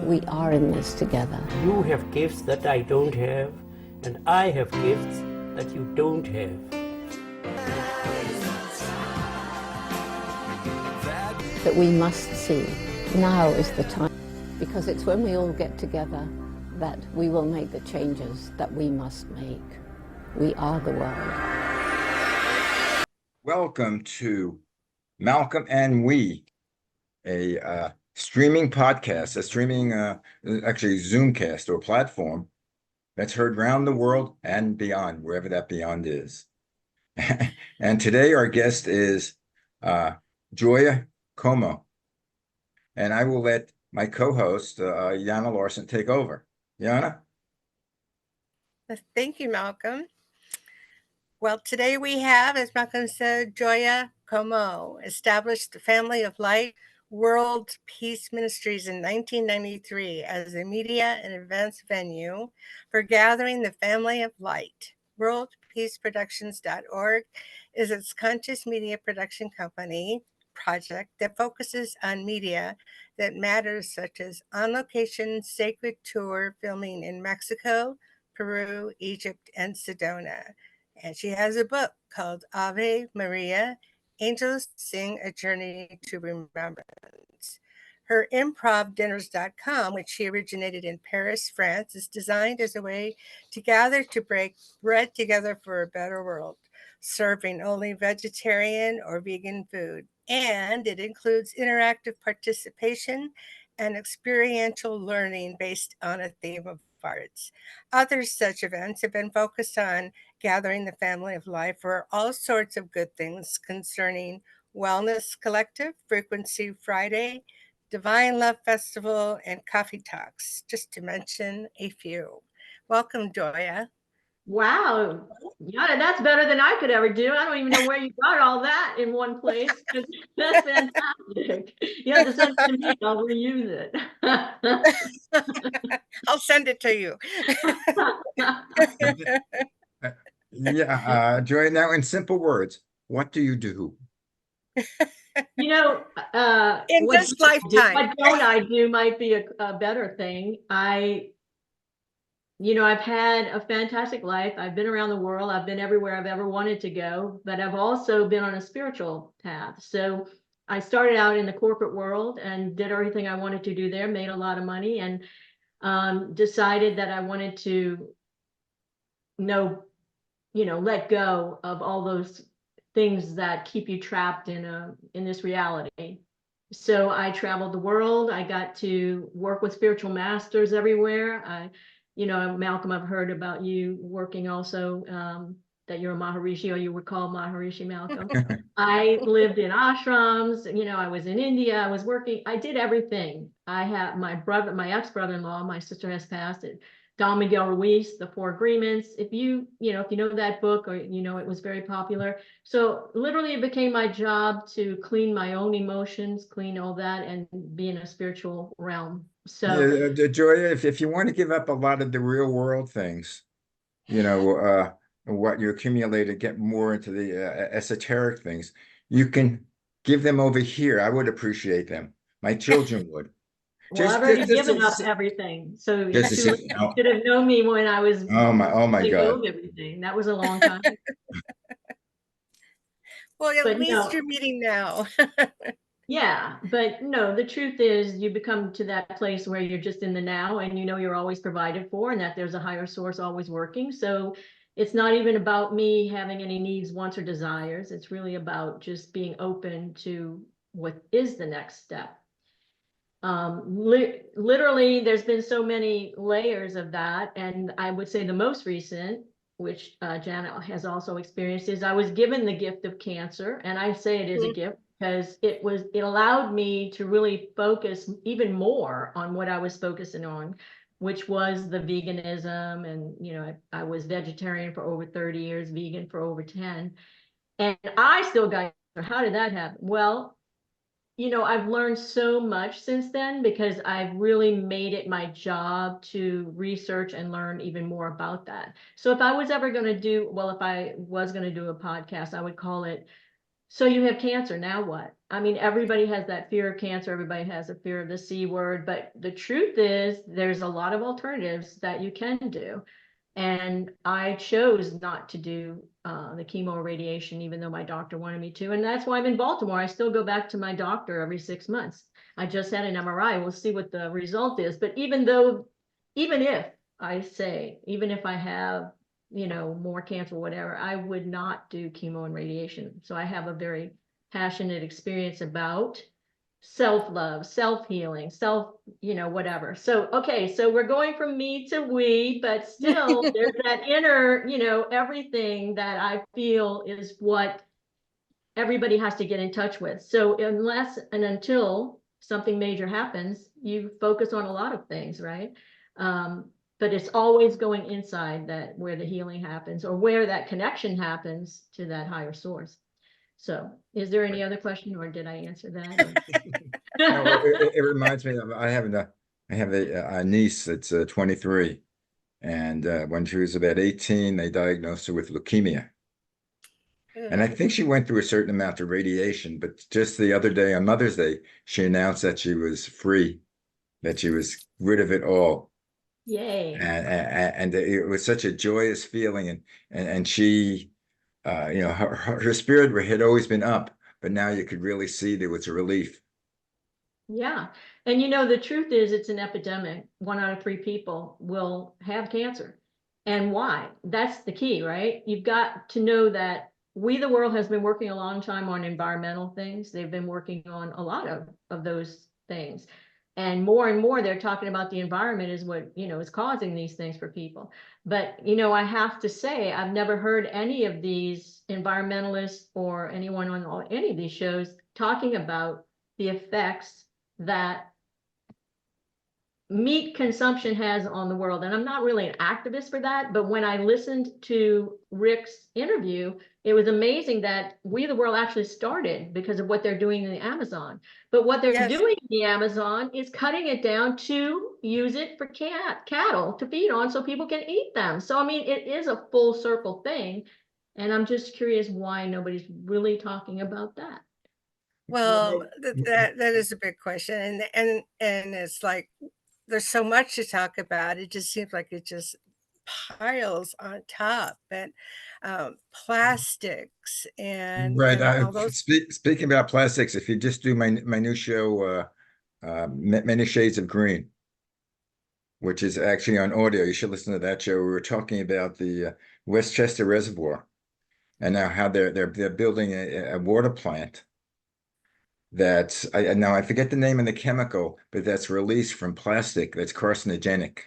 we are in this together. You have gifts that I don't have, and I have gifts that you don't have. That we must see. Now is the time, because it's when we all get together that we will make the changes that we must make. We are the world. Welcome to Malcolm and We, a streaming podcast, actually Zoomcast or platform that's heard around the world and beyond, wherever that beyond is. And today our guest is Joya Comeaux. And I will let my co-host, Yana Larson, take over. Yana? Thank you, Malcolm. Well, today we have, as Malcolm said, Joya Comeaux, established the Family of Light World Peace Ministries in 1993 as a media and events venue for gathering the Family of Light. WorldPeaceProductions.org is its conscious media production company project that focuses on media that matters, such as on-location sacred tour filming in Mexico, Peru, Egypt, and Sedona. And she has a book called Ave Maria, Angels Sing a Journey to Remembrance. Her improvdinners.com, which she originated in Paris, France, is designed as a way to gather to break bread together for a better world, serving only vegetarian or vegan food. And it includes interactive participation and experiential learning based on a theme of arts. Other such events have been focused on gathering the family of life for all sorts of good things concerning Wellness Collective, Frequency Friday, Divine Love Festival, and Coffee Talks, just to mention a few. Welcome, Joya. Wow, Yana, that's better than I could ever do. I don't even know where you got all that in one place. That's fantastic. You have to send it to me, I'll reuse it. I'll send it to you. Yeah, Joy, now in simple words, what do you do? You know, in this lifetime, what don't I do might be a better thing. I've had a fantastic life. I've been around the world. I've been everywhere I've ever wanted to go, but I've also been on a spiritual path. So I started out in the corporate world and did everything I wanted to do there, made a lot of money, and decided that I wanted to let go of all those things that keep you trapped in this reality. So I traveled the world. I got to work with spiritual masters everywhere. Malcolm, I've heard about you working also, that you're a Maharishi, or you were called Maharishi, Malcolm. I lived in ashrams, I was in India, I was working, I did everything. I have my ex-brother-in-law, my sister has passed it, Don Miguel Ruiz, The Four Agreements. If you know that book, or it was very popular. So literally it became my job to clean my own emotions, clean all that, and be in a spiritual realm. So Joya, if you want to give up a lot of the real world things, what you accumulated, get more into the esoteric things, you can give them over here. I would appreciate them. My children would. Well, I've already given up everything. So you should have known me when I was oh my God, everything. That was a long time. Well, at least you're meeting now. Yeah, but no, the truth is you become to that place where you're just in the now, and you're always provided for, and that there's a higher source always working. So it's not even about me having any needs, wants, or desires. It's really about just being open to what is the next step. Literally, there's been so many layers of that, and I would say the most recent, which Janet has also experienced, is I was given the gift of cancer, and I say it is a gift because it allowed me to really focus even more on what I was focusing on, which was the veganism. And I was vegetarian for over 30 years, vegan for over 10, and I still got. How did that happen? Well, I've learned so much since then, because I've really made it my job to research and learn even more about that. So if I was going to do a podcast, I would call it, "So you have cancer, now what?" I mean, everybody has that fear of cancer. Everybody has a fear of the C word, but the truth is there's a lot of alternatives that you can do. And I chose not to do the chemo radiation, even though my doctor wanted me to. And that's why I'm in Baltimore. I still go back to my doctor every 6 months. I just had an MRI. We'll see what the result is. But even if even if I have, more cancer or whatever, I would not do chemo and radiation. So I have a very passionate experience about self-love, self-healing, whatever. So, okay, so we're going from me to we, but still there's that inner, everything that I feel is what everybody has to get in touch with. So unless and until something major happens, you focus on a lot of things, right? But it's always going inside that where the healing happens or where that connection happens to that higher source. So is there any other question, or did I answer that? No, it reminds me of I have a niece that's 23, and when she was about 18, they diagnosed her with leukemia. And I think she went through a certain amount of radiation, but just the other day on Mother's Day, she announced that she was free, that she was rid of it all. Yay. And it was such a joyous feeling. And she, her spirit had always been up, but now you could really see there was a relief. Yeah. And the truth is it's an epidemic. 1 out of 3 people will have cancer. And why? That's the key, right? You've got to know that We the World has been working a long time on environmental things. They've been working on a lot of those things. And more they're talking about the environment is what, is causing these things for people. But, I have to say, I've never heard any of these environmentalists or anyone on any of these shows talking about the effects that meat consumption has on the world. And I'm not really an activist for that, but when I listened to Rick's interview, it was amazing that We the World actually started because of what they're doing in the Amazon. But what they're doing in the Amazon is cutting it down to use it for cattle to feed on so people can eat them. So, I mean, it is a full circle thing. And I'm just curious why nobody's really talking about that. Well, that is a big question, and it's like there's so much to talk about. It just seems like it just piles on top, but plastics and Right. all those. Speaking about plastics, if you just do my new show, Many Shades of Green, which is actually on audio, you should listen to that show. We were talking about the Westchester Reservoir and now how they're building a water plant that's I forget the name of the chemical, but that's released from plastic that's carcinogenic.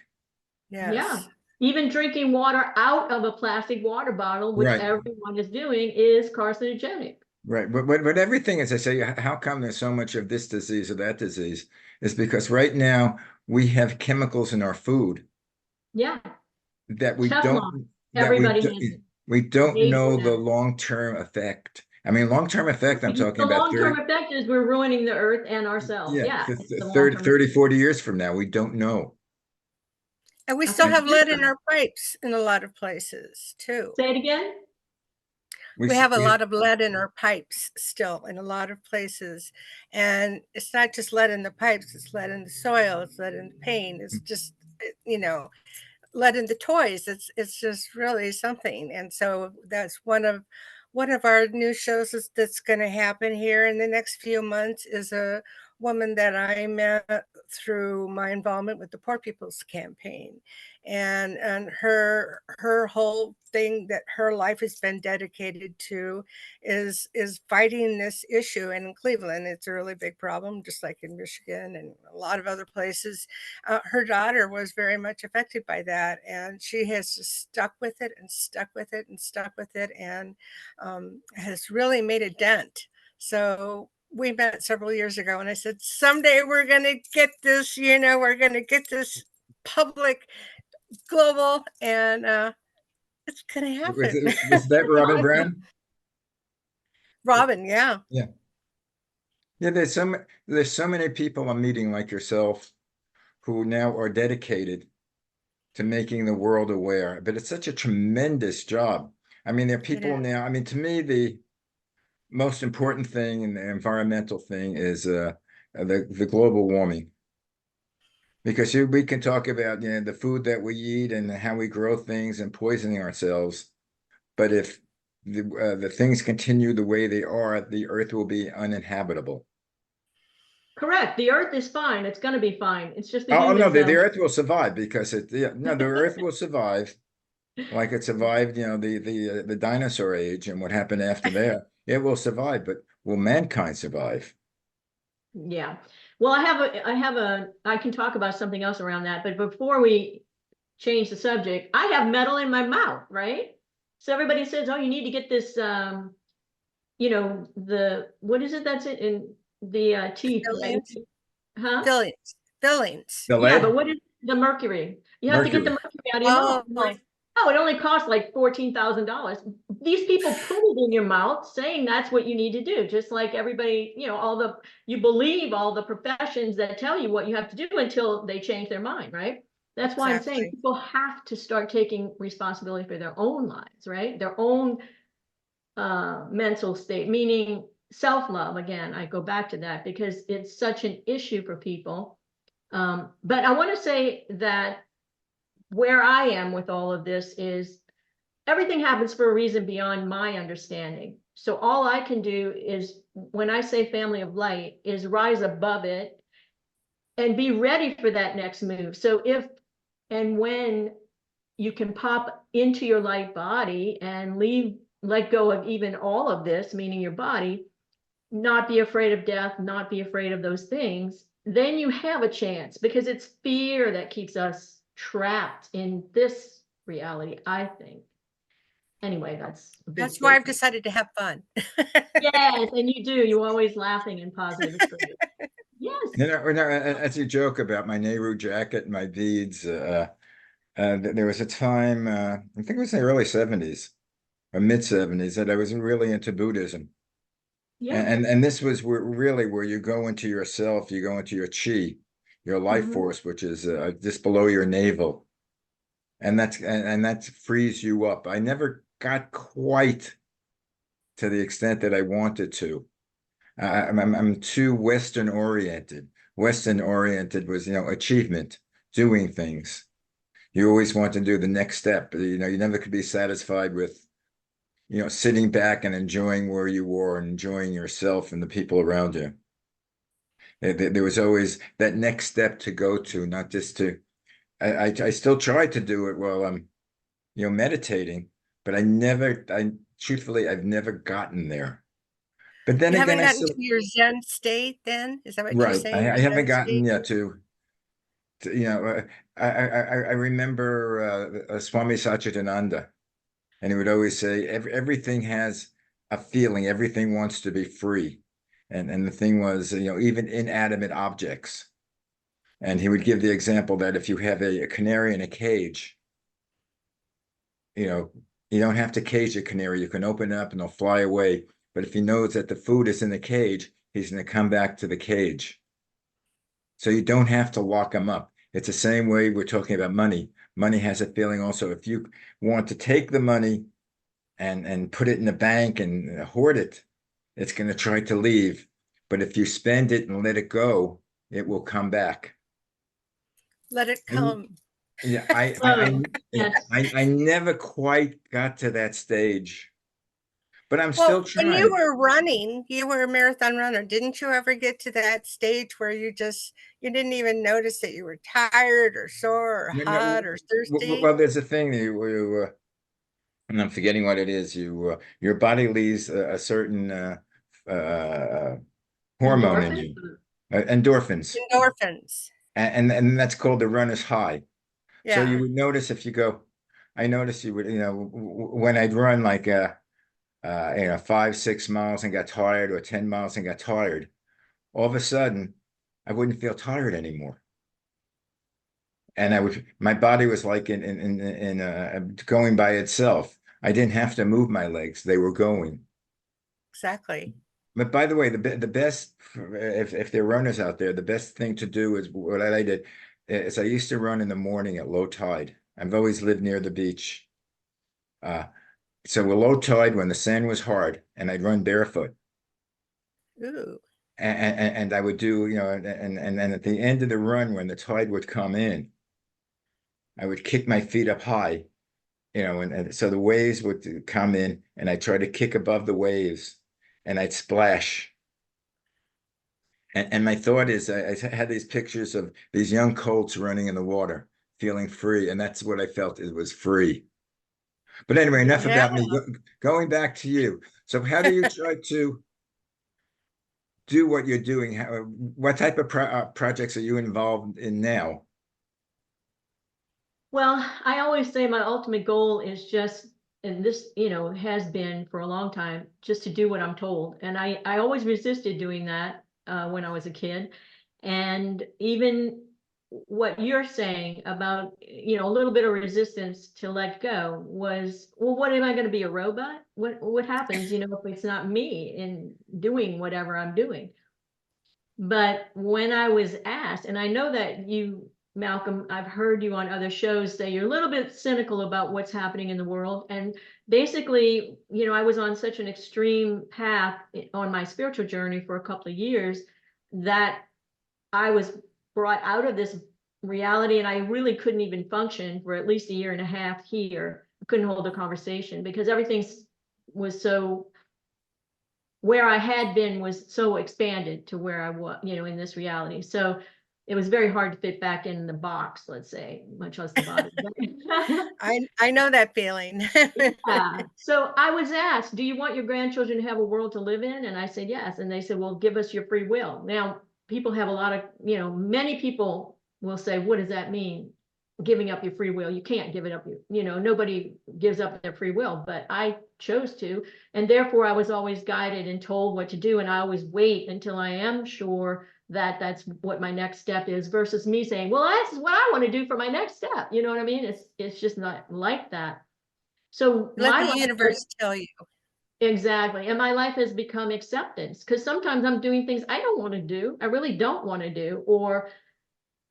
Yes. Yeah. Even drinking water out of a plastic water bottle, which everyone is doing, is carcinogenic. Right. But everything, as I say, how come there's so much of this disease or that disease is because right now we have chemicals in our food. Yeah. That we Teflon. don't we don't know the long-term effect. I mean, long-term effect, I'm talking about the long-term effect is we're ruining the earth and ourselves. Yeah. 30, 40 years from now, we don't know. And we still have lead in our pipes in a lot of places too. Say it again. We have a lot of lead in our pipes still in a lot of places. And it's not just lead in the pipes, it's lead in the soil, it's lead in the paint, it's just, lead in the toys. It's just really something. And so that's one of our new shows that's going to happen here in the next few months is a woman that I met through my involvement with the Poor People's Campaign, and her whole thing that her life has been dedicated to is fighting this issue. And in Cleveland, it's a really big problem, just like in Michigan and a lot of other places. Her daughter was very much affected by that, and she has just stuck with it and stuck with it and stuck with it, and has really made a dent. So we met several years ago, and I said, someday we're going to get this, we're going to get this public, global, and it's going to happen. Was that Robin Brown? Robin, yeah. Yeah. Yeah, there's so many people I'm meeting like yourself who now are dedicated to making the world aware. But it's such a tremendous job. I mean, there are people now, I mean, to me, most important thing and the environmental thing is the global warming. Because we can talk about, the food that we eat and how we grow things and poisoning ourselves, but if the things continue the way they are, the earth will be uninhabitable. Correct. The earth is fine. It's going to be fine. It's just the Oh no, humans the though. earth will survive because no, the earth will survive like it survived, the dinosaur age and what happened after that. It will survive, but will mankind survive? Yeah. Well, I can talk about something else around that, but before we change the subject, I have metal in my mouth, right? So everybody says, oh, you need to get this, what is it that's in the teeth, right? Fillings, Huh? fillings. The Yeah, but lead? what is the mercury? You have to get the Mercury. mercury out of your Oh, mouth. Like, oh, it only costs like $14,000. These people put it in your mouth saying that's what you need to do. Just like everybody, you believe all the professions that tell you what you have to do until they change their mind, right? That's why I'm saying exactly. people have to start taking responsibility for their own lives, right? Their own mental state, meaning self-love. Again, I go back to that because it's such an issue for people. But I want to say that where I am with all of this is everything happens for a reason beyond my understanding. So all I can do is, when I say family of light, is rise above it and be ready for that next move. So if and when you can pop into your light body and let go of even all of this, meaning your body, not be afraid of death, not be afraid of those things, then you have a chance, because it's fear that keeps us trapped in this reality, I think. Anyway, that's a big That's why I've statement. decided to have fun. Yes, and you do. You're always laughing and positive. It's great. Yes. As you joke about my Nehru jacket and my beads, there was a time, I think it was in the early 70s or mid 70s, that I was really into Buddhism. Yeah. And this was where you go into yourself, you go into your chi, your life Mhm. force, which is just below your navel. And that frees you up. I never got quite to the extent that I wanted to. I'm too Western oriented. Western oriented was, achievement, doing things. You always want to do the next step. You never could be satisfied with, sitting back and enjoying where you were and enjoying yourself and the people around you. There was always that next step to go to, not just to. I still try to do it while I'm, meditating, but truthfully, I've never gotten there. But then You again, haven't I gotten still, to your Zen state then? Is that what you're right. saying? I Your haven't Zen gotten state? yet to I remember Swami Satchidananda, and he would always say everything has a feeling, everything wants to be free. And the thing was, even inanimate objects. And he would give the example that if you have a canary in a cage, you know, you don't have to cage a canary. You can open it up and they'll fly away. But if he knows that the food is in the cage, he's going to come back to the cage. So you don't have to lock them up. It's the same way we're talking about money. Money has a feeling also. If you want to take the money and put it in the bank and hoard it, it's going to try to leave. But if you spend it and let it go, it will come back. Let it And come. yeah, Yes. I never quite got to that stage, but I'm still Well, when you trying. were running, you were a marathon runner. Didn't you ever get to that stage where you didn't even notice that you were tired or sore or hot or thirsty? Well, there's a thing that and I'm forgetting what it is. Your body leaves a certain uh, hormone in Endorphin? you, endorphins, Endorphins. and that's called the runner's high. So you Yeah, would notice if you go, I noticed you would, when I'd run like 5, 6 miles and got tired, or 10 miles and got tired, all of a sudden I wouldn't feel tired anymore. And my body was like in going by itself. I didn't have to move my legs; they were going. exactly. But by the way, the best, if there are runners out there, the best thing to do is what I did is I used to run in the morning at low tide. I've always lived near the beach. Uh, so with low tide, when the sand was hard, and I'd run barefoot, Ooh. And I would do, and then at the end of the run, when the tide would come in, I would kick my feet up high, and so the waves would come in, and I try to kick above the waves, and I'd splash. And my thought is, I had these pictures of these young colts running in the water, feeling free, and that's what I felt, it was free. But anyway, enough Yeah. about me. Going back to you. So how do you try to do what you're doing? What type of projects are you involved in now? Well, I always say my ultimate goal is just, and this, has been for a long time, just to do what I'm told. And I always resisted doing that when I was a kid. And even what you're saying about, a little bit of resistance to let go was, well, what am I going to be, a robot? What happens, if it's not me in doing whatever I'm doing? But when I was asked, and I know that you, Malcolm, I've heard you on other shows say you're a little bit cynical about what's happening in the world. And basically, I was on such an extreme path on my spiritual journey for a couple of years that I was brought out of this reality, and I really couldn't even function for at least a year and a half here. I couldn't hold a conversation because everything was so, where I had been was so expanded to where I was, in this reality. So it was very hard to fit back in the box, let's say, much less the body. I know that feeling. Yeah. So I was asked, do you want your grandchildren to have a world to live in? And I said, yes. And they said, well, give us your free will. Now, people have a lot of, many people will say, what does that mean? Giving up your free will. You can't give it up. Nobody gives up their free will, but I chose to. And therefore I was always guided and told what to do. And I always wait until I am sure that that's what my next step is, versus me saying, well, that's what I want to do for my next step. You know what I mean? It's just not like that. So Let my the life, universe tell you. exactly. And my life has become acceptance, because sometimes I'm doing things I don't want to do. I really don't want to do, or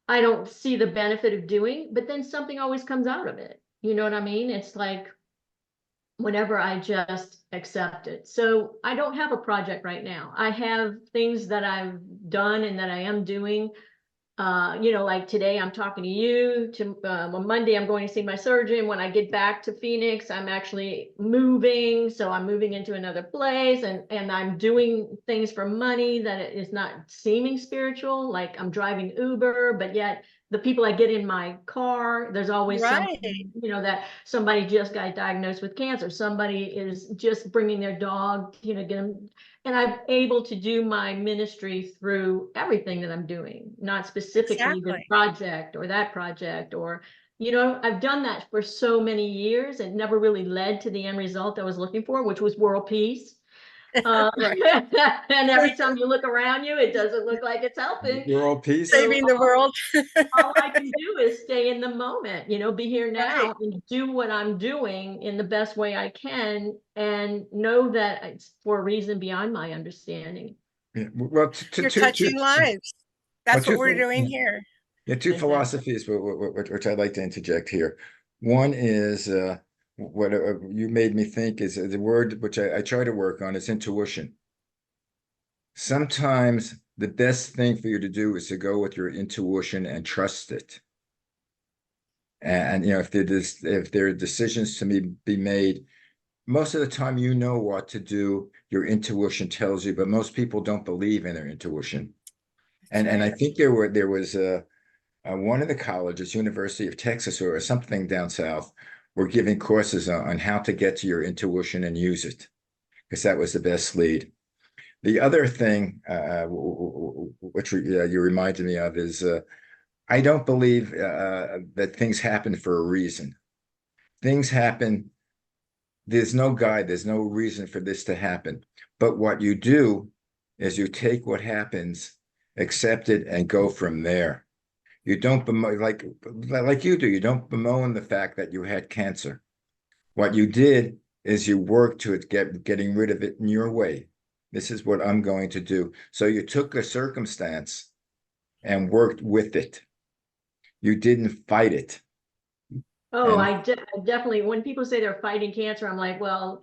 I don't see the benefit of doing, but then something always comes out of it. You know what I mean? It's like whenever I just accept it. So I don't have a project right now. I have things that I've done and that I am doing. Like today I'm talking to you. On Monday I'm going to see my surgeon. When I get back to Phoenix, I'm actually moving. So I'm moving into another place, and I'm doing things for money that is not seeming spiritual. Like I'm driving Uber, but yet the people I get in my car, there's always Right. something, that somebody just got diagnosed with cancer. Somebody is just bringing their dog, get them. And I'm able to do my ministry through everything that I'm doing, not specifically this Exactly. project or that project, or, I've done that for so many years. It never really led to the end result I was looking for, which was world peace. Right. And every time you look around you, it doesn't look like it's helping. World peace. So Saving the world. all I can do is stay in the moment, be here Right. now and do what I'm doing in the best way I can, and know that it's for a reason beyond my understanding. Yeah, well, You're touching lives. well, That's what we're doing here. yeah, two Exactly. philosophies which I'd like to interject here. One is what you made me think is the word which I try to work on is intuition. Sometimes the best thing for you to do is to go with your intuition and trust it. And if there are decisions to be made, most of the time you know what to do. Your intuition tells you, but most people don't believe in their intuition. That's And I right. think there was one of the colleges, University of Texas or something down south, were giving courses on how to get to your intuition and use it, because that was the best lead. The other thing, which you reminded me of, is I don't believe that things happen for a reason. Things happen. There's no guide. There's no reason for this to happen. But what you do is you take what happens, accept it, and go from there. You don't like you do. You don't bemoan the fact that you had cancer. What you did is you worked to getting rid of it in your way. This is what I'm going to do. So you took a circumstance and worked with it. You didn't fight it. Oh, And I definitely, when people say they're fighting cancer, I'm like, well,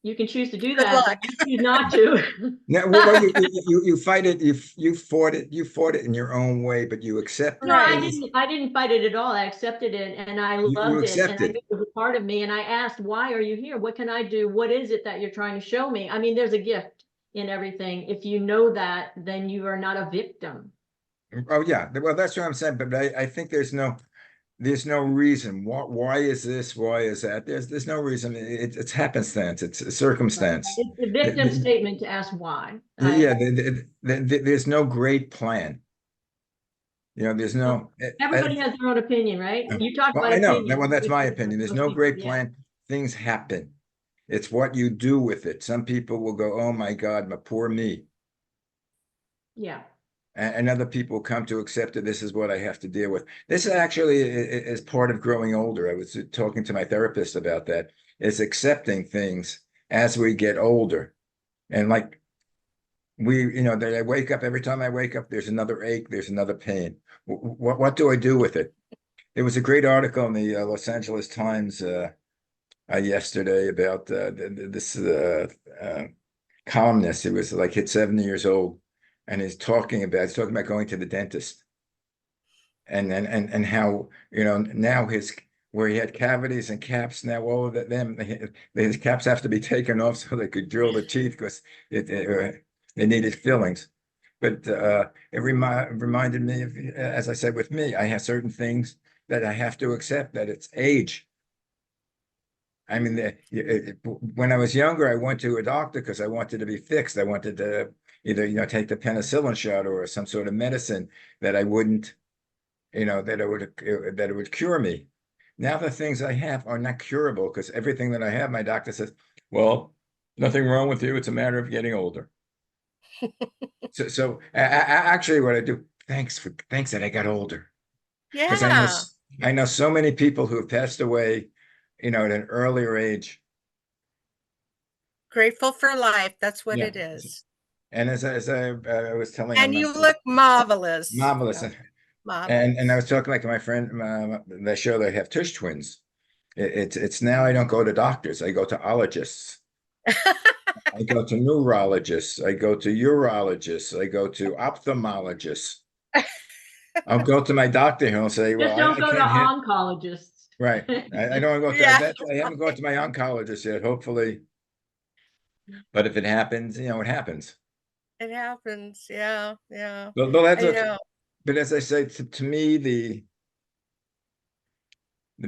You can choose to do Good that, luck. but you choose not to. Now, well, you fight it. You fought it. You fought it in your own way, but you accepted No, I things. didn't. I didn't fight it at all. I accepted it, and I You loved it, and I knew accepted. it was a part of me. And I asked, "Why are you here? What can I do? What is it that you're trying to show me?" I mean, there's a gift in everything. If you know that, then you are not a victim. Oh yeah. Well, that's what I'm saying. But I think there's no reason. Why is this? Why is that? There's no reason. It's happenstance. It's a circumstance. It's a victim statement to ask why. Yeah. There's no great plan. You know, there's no. Everybody has their own opinion, right? You talk Well, about I know. opinion. Well, that's my opinion. There's no great Yeah. plan. Things happen. It's what you do with it. Some people will go, "Oh my God, my poor me," Yeah. and other people come to accept that this is what I have to deal with. This actually is part of growing older. I was talking to my therapist about that. Is accepting things as we get older, and like that I wake up every time I wake up, there's another ache, there's another pain. What do I do with it? There was a great article in the Los Angeles Times yesterday about this columnist who was like hit 70 years old, and he's talking about going to the dentist, and how now where he had cavities and caps, now all of his caps have to be taken off so they could drill the teeth because they needed fillings. But it reminded me of, as I said, with me, I have certain things that I have to accept, that it's age. I mean, when I was younger, I went to a doctor because I wanted to be fixed. I wanted to either, take the penicillin shot or some sort of medicine that I wouldn't, that it would cure me. Now the things I have are not curable because everything that I have, my doctor says, well, nothing wrong with you. It's a matter of getting older. So actually what I do, thanks that I got older. Because Yeah. I know so many people who have passed away, at an earlier age. Grateful for life. That's what Yeah. it is. And as I was telling And him, you look marvelous. marvelous. Marvelous. And I was talking like to my friend, they show they have tush twins. It's now I don't go to doctors, I go to ologists. I go to neurologists, I go to urologists, I go to ophthalmologists. I'll go to my doctor and he'll say, well, Just don't I go to can't hit. oncologists. Right. I don't go to Yeah. I haven't gone to my oncologist yet, hopefully. But if it happens, it happens. It happens. Yeah. Yeah. But that's I okay. know. But as I say, to me, the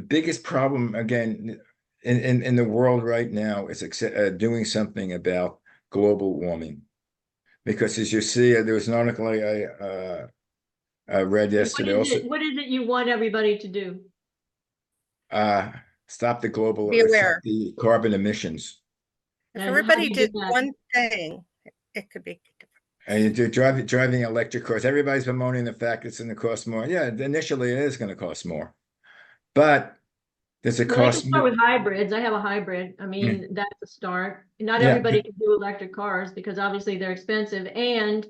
biggest problem again in the world right now is doing something about global warming. Because as you see, there was an article I read yesterday also. What is it you want everybody to do? Stop Be aware. the carbon emissions. If And how do everybody you did do that? one thing, it could be And you're driving electric cars. Everybody's bemoaning the fact it's going to cost more. Yeah, initially it is going to cost more, but does it Well, they can cost start more? with hybrids. I have a hybrid. I mean, that's a start. Not Yeah, everybody can do electric cars because obviously they're expensive and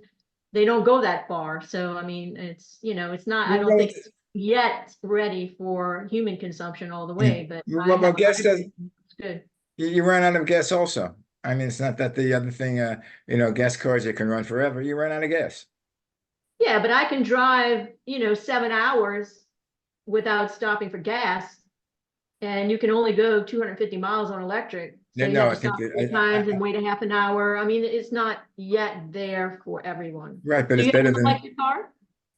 they don't go that far. So, I mean, it's not, I don't think it's yet ready for human consumption all the way, but I well, have a gas does. hybrid. It's good. You run out of gas also. I mean, it's not that the other thing, gas cars that can run forever. You run out of gas. Yeah, but I can drive, 7 hours without stopping for gas. And you can only go 250 miles on electric. So Yeah, you no, have I to think stop 3 times and wait a half an hour. I mean, it's not yet there for everyone. right, but Do it's you have better an than. electric car?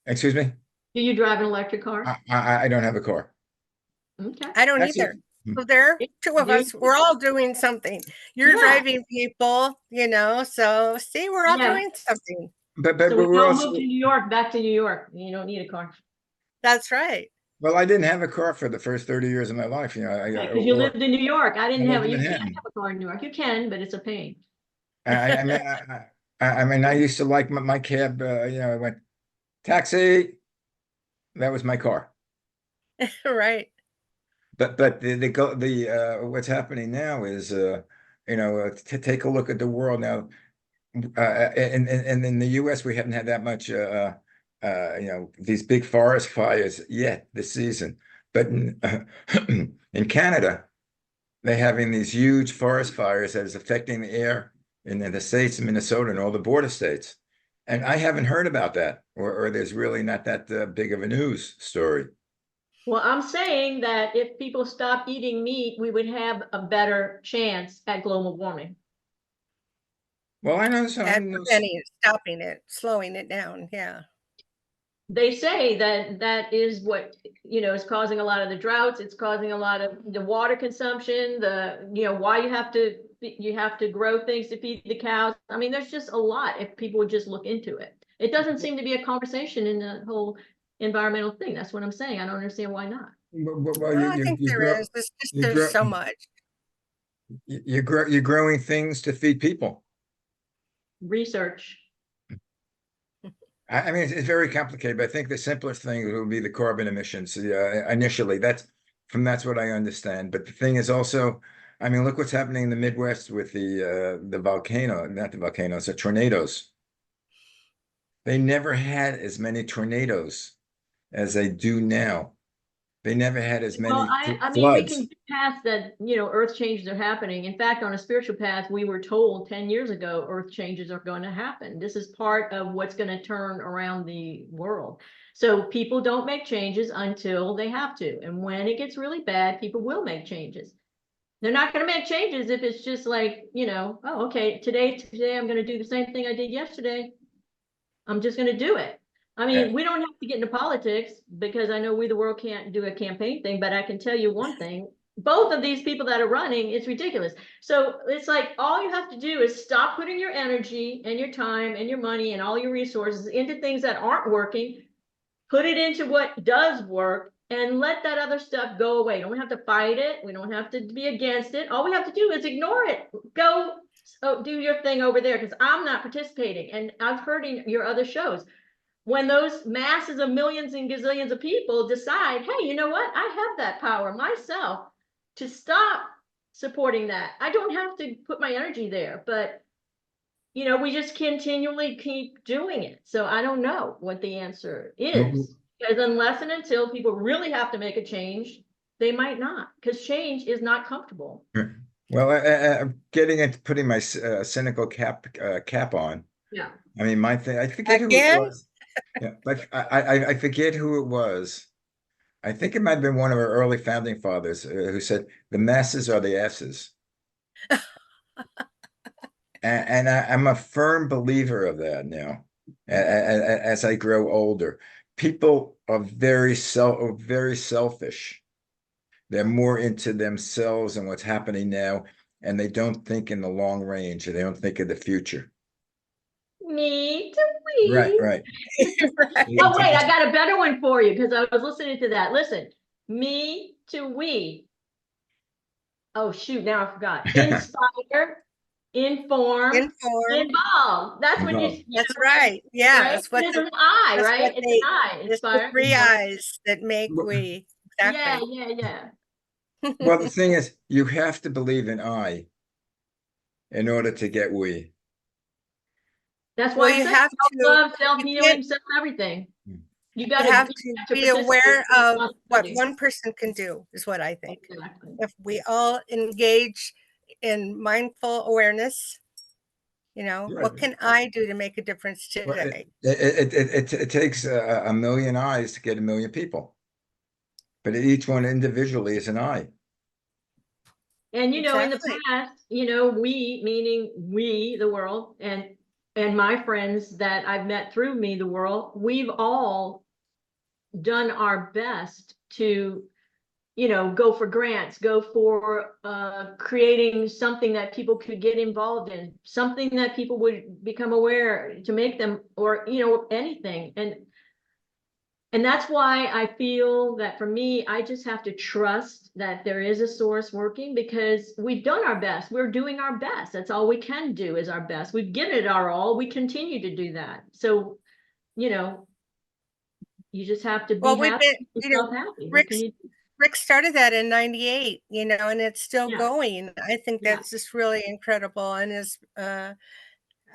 Excuse me. Do you drive an electric car? I don't have a car. Okay. I don't Actually, either. So there, two of us, we're all doing something. You're Yeah. driving people, so see, we're all Yeah. doing something. but So we we're all also. move to New York, back to New York. You don't need a car. That's right. Well, I didn't have a car for the first 30 years of my life. Because you lived in New York. I didn't have lived in you can't Manhattan. have a car in New York. You can, but it's a pain. I mean, I used to like my cab. I went taxi. That was my car. Right. But what's happening now is to take a look at the world now. And in the U.S. we haven't had that much these big forest fires yet this season. But in Canada, they're having these huge forest fires that is affecting the air in the states of Minnesota and all the border states. And I haven't heard about that, or there's really not that big of a news story. Well, I'm saying that if people stop eating meat, we would have a better chance at global warming. Well, I know some. At preventing it, stopping it, slowing it down. Yeah. They say that that is what, is causing a lot of the droughts. It's causing a lot of the water consumption, why you have to grow things to feed the cows. I mean, there's just a lot if people would just look into it. It doesn't seem to be a conversation in the whole environmental thing. That's what I'm saying. I don't understand why not. Well, I think there is. It's just there's so much. You're growing things to feed people. Research. I mean, it's very complicated, but I think the simplest thing would be the carbon emissions. Initially, that's what I understand. But the thing is also, I mean, look what's happening in the Midwest with the volcano, not the volcanoes, the tornadoes. They never had as many tornadoes as they do now. They never had as many I mean, we can get past that, earth changes are happening. In fact, on a spiritual path, we were told 10 years ago, earth changes are going to happen. This is part of what's going to turn around the world. So people don't make changes until they have to. And when it gets really bad, people will make changes. They're not going to make changes if it's just like, oh, okay, today I'm going to do the same thing I did yesterday. I'm just going to do it. I mean, we don't have to get into politics because I know We the World can't do a campaign thing, but I can tell you one thing. Both of these people that are running, it's ridiculous. So it's like all you have to do is stop putting your energy and your time and your money and all your resources into things that aren't working, put it into what does work, and let that other stuff go away. Don't have to fight it. We don't have to be against it. All we have to do is ignore it. Go do your thing over there because I'm not participating. And I've heard in your other shows, when those masses of millions and gazillions of people decide, hey, you know what? I have that power myself to stop supporting that. I don't have to put my energy there, but we just continually keep doing it. So I don't know what the answer is, because unless and until people really have to make a change, they might not, because change is not comfortable. Well, I'm getting into putting my cynical cap on. Yeah. I mean, my thing, I forget who it was. Yeah, but I forget who it was. I think it might have been one of our early founding fathers who said, the masses are the asses. and I'm a firm believer of that now. As I grow older, people are very selfish. They're more into themselves and what's happening now, and they don't think in the long range, and they don't think of the future. Me to we. Right. Oh, wait, I got a better one for you because I was listening to that. Listen, me to we. Oh, shoot, now I forgot. Inspire, inform, involve. That's what you. That's right. Yeah, right? that's what it's an I, right? It's an I. Inspire. It's the three I's that make we. Exactly. Yeah. Well, the thing is, you have to believe in I in order to get we. That's why you have self-love, self-healing, everything. You have to be aware of what one person can do, is what I think. Exactly. If we all engage in mindful awareness, what can I do to make a difference today? It takes a million eyes to get a million people, but each one individually is an eye. And in the past, we, meaning we, the world, and my friends that I've met through Me, the World, we've all done our best to, go for grants, go for creating something that people could get involved in, something that people would become aware to make them, or, anything. And that's why I feel that for me, I just have to trust that there is a source working, because we've done our best. We're doing our best. That's all we can do is our best. We've given it our all. We continue to do that. So, you just have to be happy. Rick started that in '98, and it's still going. I think that's just really incredible. And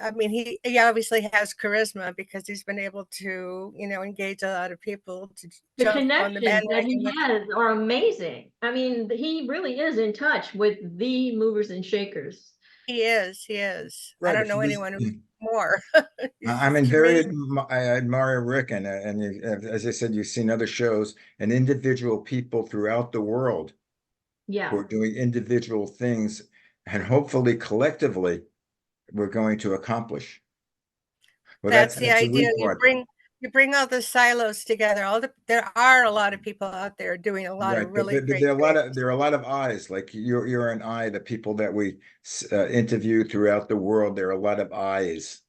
I mean, he obviously has charisma because he's been able to, engage a lot of people to The jump on the connections that bandwagon he with. has are amazing. I mean, he really is in touch with the movers and shakers. He is. He is. I Right. don't If know you anyone who's more. I He's mean, amazing. I admire Rick, and you, as I said, you've seen other shows and individual people throughout the world who Yeah. are doing individual things, and hopefully collectively we're going to accomplish. Well, That's the that's the idea. we part. You bring all the silos together. There are a lot of people out there doing a lot Right, of but really there great are a lot of things. there are a lot of eyes. Like you're an eye. The people that we interview throughout the world, there are a lot of eyes,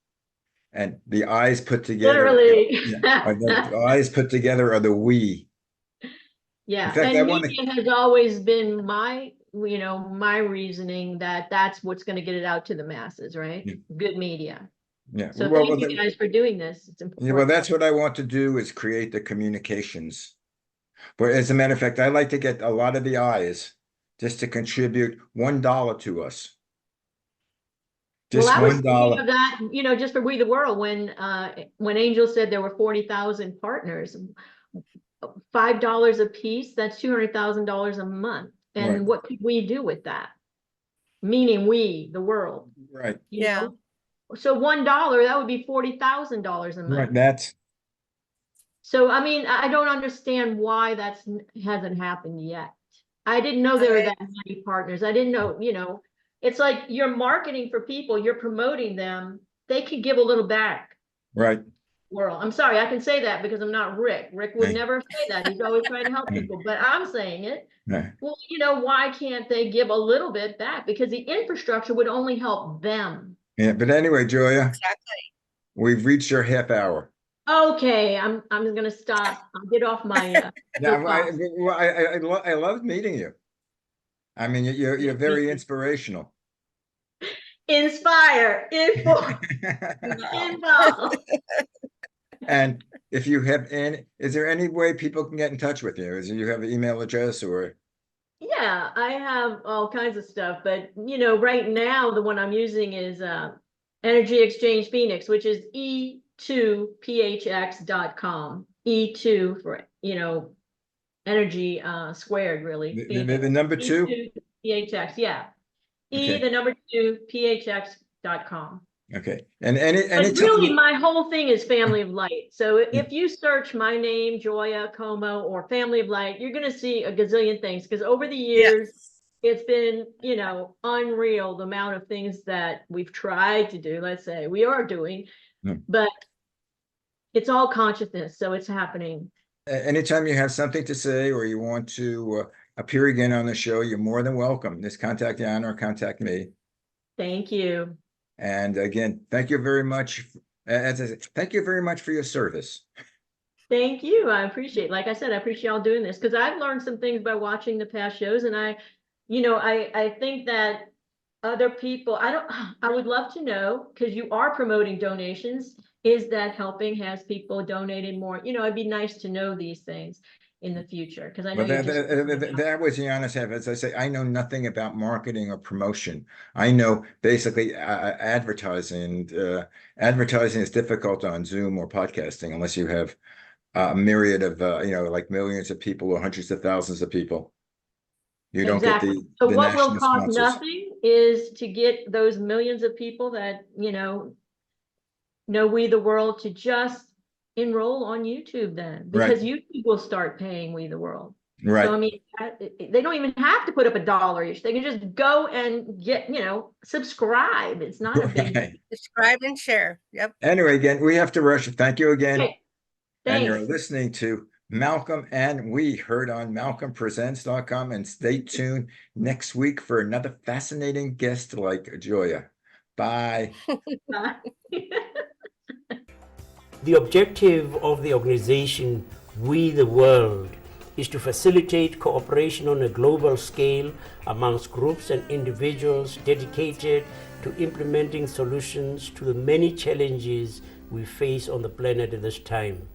and the eyes put together, Literally. the eyes put together are the we. In Yeah, fact, I and want to. media has always been my reasoning that that's what's going to get it out to the masses, right? Yeah, Good media. yeah. So thank you guys for doing this. It's Yeah, well, important. that's what I want to do is create the communications. But as a matter of fact, I like to get a lot of the eyes just to contribute $1 to us. Well, Just I was thinking $1. of that, just for We the World, when Angel said there were 40,000 partners, $5 a piece, that's $200,000 a month. Right, And what could we do with that? Meaning we, the world, right, you Yeah. know? So $1, that would be $40,000 a month. right. That's So, I mean, I don't understand why hasn't happened yet. I didn't know there were that many partners. I didn't know, it's like you're marketing for people, you're promoting them. They could give a little back. right. World. I'm sorry, I can say that because I'm not Rick. Rick would Right. never say that. He's always trying to help people, but I'm saying it. Right. Well, why can't they give a little bit back? Because the infrastructure would only help them. Yeah, but anyway, Joya, Exactly. we've reached our half hour. Okay, I'm gonna stop. I'll get off my Now, soapbox. I love meeting you. I mean, you're very inspirational. Inspire, inform, involve. And if you have is there any way people can get in touch with you? Do you have an email address or? Yeah, I have all kinds of stuff, but right now the one I'm using is Energy Exchange Phoenix, which is e2phx.com. E2 for energy squared, really. The number two? E2phx, yeah. Okay. The number 2 phx.com. Okay. And But really, my whole thing is Family of Light. So if you search my name, Joya Comeaux, or Family of Light, you're going to see a gazillion things. Because over the years, it's been, unreal the amount of things that we've tried to do. Let's say we are doing, but it's all consciousness. So it's happening. Anytime you have something to say or you want to appear again on the show, you're more than welcome. Just contact Jan or contact me. Thank you. And again, thank you very much. As I said, thank you very much for your service. Thank you. I appreciate, like I said, I appreciate y'all doing this because I've learned some things by watching the past shows. And I think that other people, I would love to know, because you are promoting donations, is that helping? Has people donated more? It'd be nice to know these things in the future, because I know that was the honest half. As I say, I know nothing about marketing or promotion. I know basically advertising. Advertising is difficult on Zoom or podcasting unless you have a myriad of like millions of people or hundreds of thousands of people. You don't get the so what will national cost sponsors. nothing is to get those millions of people that know We the World to just enroll on YouTube then, because YouTube will start paying We the World. Right. So I mean, they don't even have to put up $1 each. They can just go and get, subscribe. It's not a big deal. Subscribe and share. Yep. Anyway, again, we have to rush. Thank you again. Okay. And you're Thanks. listening to Malcolm and We, heard on malcolmpresents.com, and stay tuned next week for another fascinating guest like Joya. Bye. Bye. The objective of the organization We the World is to facilitate cooperation on a global scale amongst groups and individuals dedicated to implementing solutions to the many challenges we face on the planet at this time.